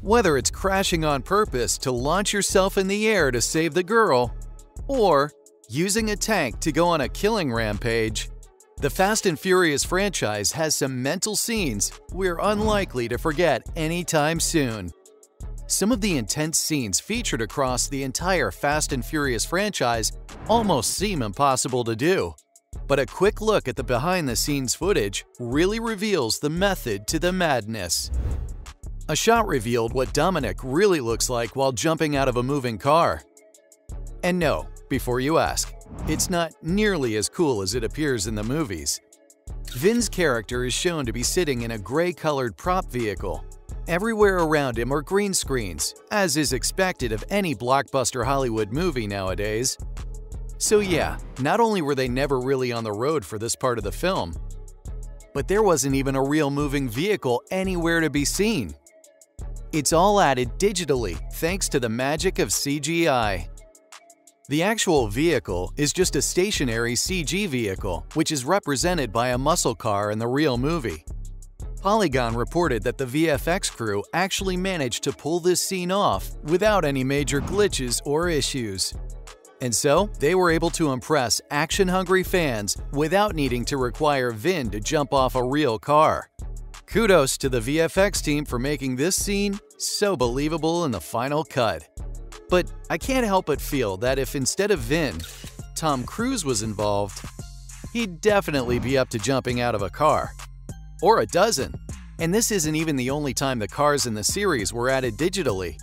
Whether it's crashing on purpose to launch yourself in the air to save the girl, or using a tank to go on a killing rampage, the Fast and Furious franchise has some mental scenes we're unlikely to forget anytime soon. Some of the intense scenes featured across the entire Fast and Furious franchise almost seem impossible to do. But a quick look at the behind-the-scenes footage really reveals the method to the madness. A shot revealed what Dominic really looks like while jumping out of a moving car. And no, before you ask, it's not nearly as cool as it appears in the movies. Vin's character is shown to be sitting in a gray-colored prop vehicle. Everywhere around him are green screens, as is expected of any blockbuster Hollywood movie nowadays. So yeah, not only were they never really on the road for this part of the film, but there wasn't even a real moving vehicle anywhere to be seen. It's all added digitally thanks to the magic of CGI. The actual vehicle is just a stationary CG vehicle, which is represented by a muscle car in the real movie. Polygon reported that the VFX crew actually managed to pull this scene off without any major glitches or issues. And so, they were able to impress action-hungry fans without needing to require Vin to jump off a real car. Kudos to the VFX team for making this scene so believable in the final cut. But I can't help but feel that if instead of Vin, Tom Cruise was involved, he'd definitely be up to jumping out of a car. Or a dozen. And this isn't even the only time the cars in the series were added digitally.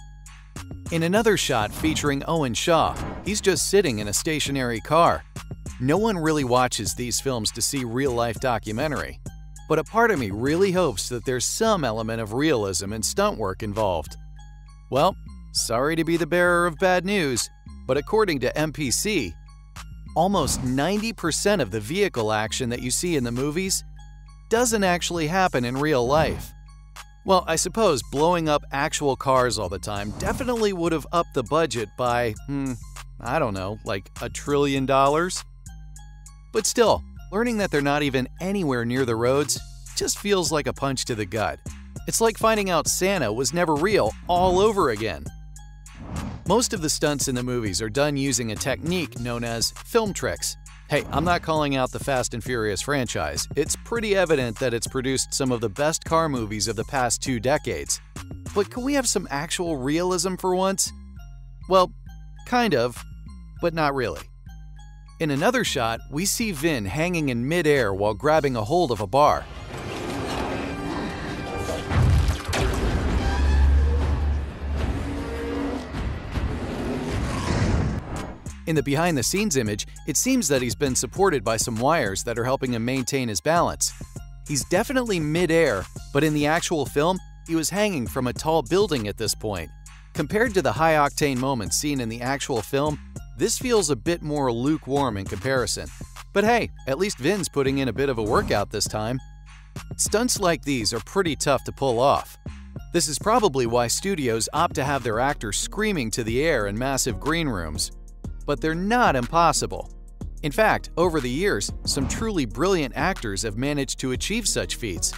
In another shot featuring Owen Shaw, he's just sitting in a stationary car. No one really watches these films to see real-life documentary, but a part of me really hopes that there's some element of realism and stunt work involved. Well, sorry to be the bearer of bad news, but according to MPC, almost 90% of the vehicle action that you see in the movies doesn't actually happen in real life. Well, I suppose blowing up actual cars all the time definitely would have upped the budget by, I don't know, like $1 trillion? But still, learning that they're not even anywhere near the roads just feels like a punch to the gut. It's like finding out Santa was never real all over again. Most of the stunts in the movies are done using a technique known as film tricks. Hey, I'm not calling out the Fast and Furious franchise. It's pretty evident that it's produced some of the best car movies of the past 2 decades. But can we have some actual realism for once? Well, kind of, but not really. In another shot, we see Vin hanging in mid-air while grabbing a hold of a bar. In the behind-the-scenes image, it seems that he's been supported by some wires that are helping him maintain his balance. He's definitely mid-air, but in the actual film, he was hanging from a tall building at this point. Compared to the high-octane moments seen in the actual film, this feels a bit more lukewarm in comparison. But hey, at least Vin's putting in a bit of a workout this time. Stunts like these are pretty tough to pull off. This is probably why studios opt to have their actors screaming to the air in massive green rooms. But they're not impossible. In fact, over the years, some truly brilliant actors have managed to achieve such feats.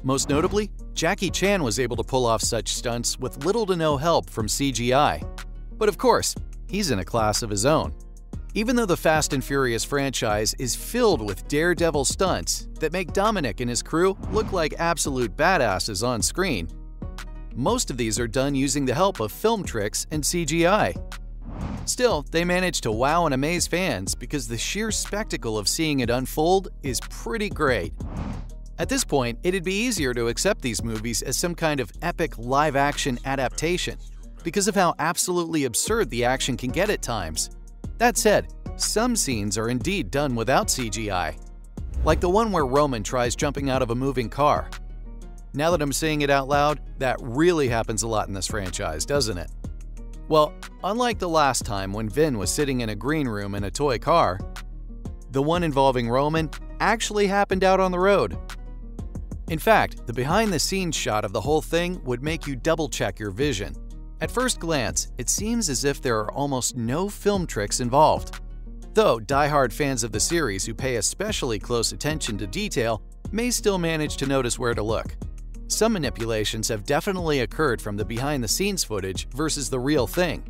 Most notably, Jackie Chan was able to pull off such stunts with little to no help from CGI. But of course, he's in a class of his own. Even though the Fast and Furious franchise is filled with daredevil stunts that make Dominic and his crew look like absolute badasses on screen, most of these are done using the help of film tricks and CGI. Still, they manage to wow and amaze fans because the sheer spectacle of seeing it unfold is pretty great. At this point, it'd be easier to accept these movies as some kind of epic live-action adaptation because of how absolutely absurd the action can get at times. That said, some scenes are indeed done without CGI, like the one where Roman tries jumping out of a moving car. Now that I'm saying it out loud, that really happens a lot in this franchise, doesn't it? Well, unlike the last time when Vin was sitting in a green room in a toy car, the one involving Roman actually happened out on the road. In fact, the behind-the-scenes shot of the whole thing would make you double-check your vision. At first glance, it seems as if there are almost no film tricks involved. Though die-hard fans of the series who pay especially close attention to detail may still manage to notice where to look. some manipulations have definitely occurred from the behind-the-scenes footage versus the real thing.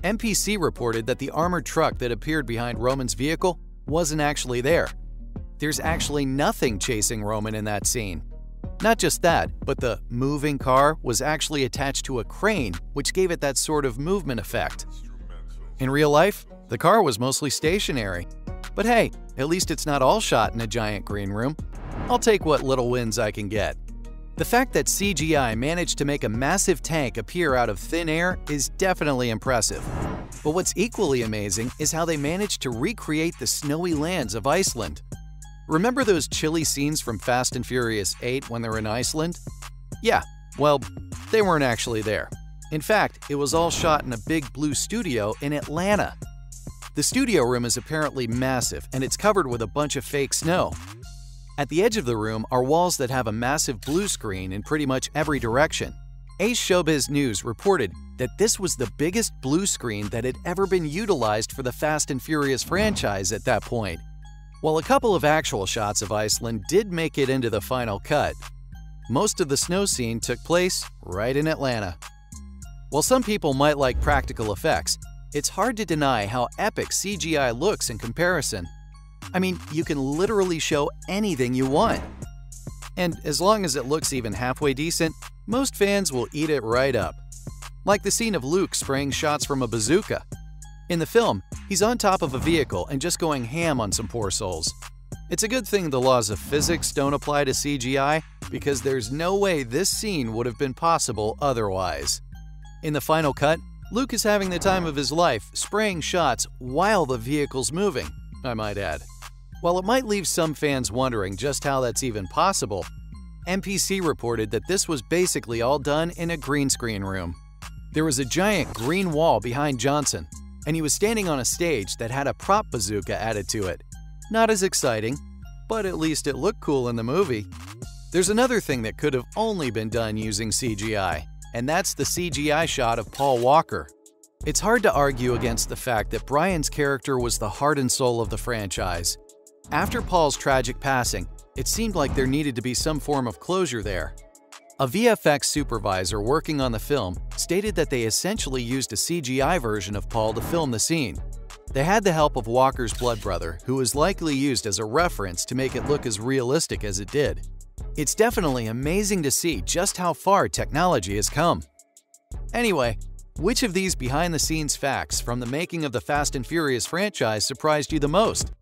NPC reported that the armored truck that appeared behind Roman's vehicle wasn't actually there. There's actually nothing chasing Roman in that scene. Not just that, but the moving car was actually attached to a crane, which gave it that sort of movement effect. In real life, the car was mostly stationary. But hey, at least it's not all shot in a giant green room. I'll take what little wins I can get. The fact that CGI managed to make a massive tank appear out of thin air is definitely impressive. But what's equally amazing is how they managed to recreate the snowy lands of Iceland. Remember those chilly scenes from Fast and Furious 8 when they're in Iceland? Yeah, well, they weren't actually there. In fact, it was all shot in a big blue studio in Atlanta. The studio room is apparently massive, and it's covered with a bunch of fake snow. At the edge of the room are walls that have a massive blue screen in pretty much every direction. Ace Showbiz News reported that this was the biggest blue screen that had ever been utilized for the Fast and Furious franchise at that point. While a couple of actual shots of Iceland did make it into the final cut, most of the snow scene took place right in Atlanta. While some people might like practical effects, it's hard to deny how epic CGI looks in comparison. I mean, you can literally show anything you want. And as long as it looks even halfway decent, most fans will eat it right up. Like the scene of Luke spraying shots from a bazooka. In the film, he's on top of a vehicle and just going ham on some poor souls. It's a good thing the laws of physics don't apply to CGI, because there's no way this scene would have been possible otherwise. In the final cut, Luke is having the time of his life, spraying shots while the vehicle's moving, I might add. While it might leave some fans wondering just how that's even possible, NPC reported that this was basically all done in a green screen room. There was a giant green wall behind Johnson, and he was standing on a stage that had a prop bazooka added to it. Not as exciting, but at least it looked cool in the movie. There's another thing that could have only been done using CGI, and that's the CGI shot of Paul Walker. It's hard to argue against the fact that Brian's character was the heart and soul of the franchise. After Paul's tragic passing, it seemed like there needed to be some form of closure there. A VFX supervisor working on the film stated that they essentially used a CGI version of Paul to film the scene. They had the help of Walker's blood brother, who was likely used as a reference to make it look as realistic as it did. It's definitely amazing to see just how far technology has come. Anyway, which of these behind-the-scenes facts from the making of the Fast and Furious franchise surprised you the most?